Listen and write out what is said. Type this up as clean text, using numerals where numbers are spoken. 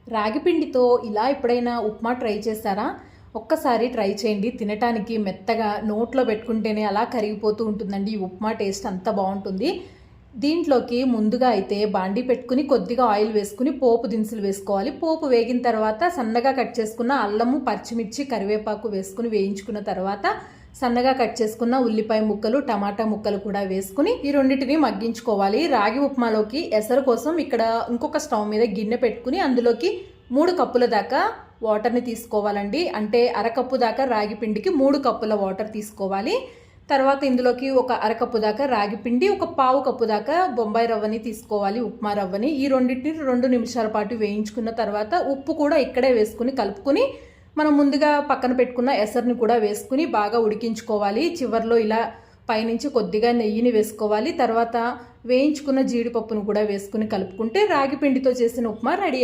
రాగి పిండితో ఇలా ఎప్పుడైనా ఉప్మా ట్రై చేశారా? ఒక్కసారి ట్రై చేయండి. తినటానికి మెత్తగా నోట్లో పెట్టుకుంటేనే అలా కరిగిపోతూ ఉంటుందండి. ఈ ఉప్మా టేస్ట్ అంత బాగుంటుంది. దీంట్లోకి ముందుగా అయితే బాండీ పెట్టుకుని కొద్దిగా ఆయిల్ వేసుకుని పోపు దినుసులు వేసుకోవాలి. పోపు వేగిన తర్వాత సన్నగా కట్ చేసుకున్న అల్లము, పచ్చిమిర్చి, కరివేపాకు వేసుకుని వేయించుకున్న తర్వాత సన్నగా కట్ చేసుకున్న ఉల్లిపాయ ముక్కలు, టమాటా ముక్కలు కూడా వేసుకుని ఈ రెండింటిని మగ్గించుకోవాలి. రాగి ఉప్మాలోకి ఎసరు కోసం ఇక్కడ ఇంకొక స్టవ్ మీద గిన్నె పెట్టుకుని అందులోకి 3 కప్పుల దాకా వాటర్ని తీసుకోవాలండి. అంటే అరకప్పు దాకా రాగి పిండికి 3 కప్పుల వాటర్ తీసుకోవాలి. తర్వాత ఇందులోకి ఒక అరకప్పు దాకా రాగి పిండి, ఒక పావు కప్పు దాకా బొంబాయి రవ్వని తీసుకోవాలి, ఉప్మా రవ్వని. ఈ రెండింటిని 2 నిమిషాల పాటు వేయించుకున్న తర్వాత ఉప్పు కూడా ఇక్కడే వేసుకుని కలుపుకుని మనం ముందుగా పక్కన పెట్టుకున్న ఎసరుని కూడా వేసుకుని బాగా ఉడికించుకోవాలి. చివర్లో ఇలా పైనుంచి కొద్దిగా నెయ్యిని వేసుకోవాలి. తర్వాత వేయించుకున్న జీడిపప్పును కూడా వేసుకుని కలుపుకుంటే రాగి పిండితో చేసిన ఉప్మా రెడీ.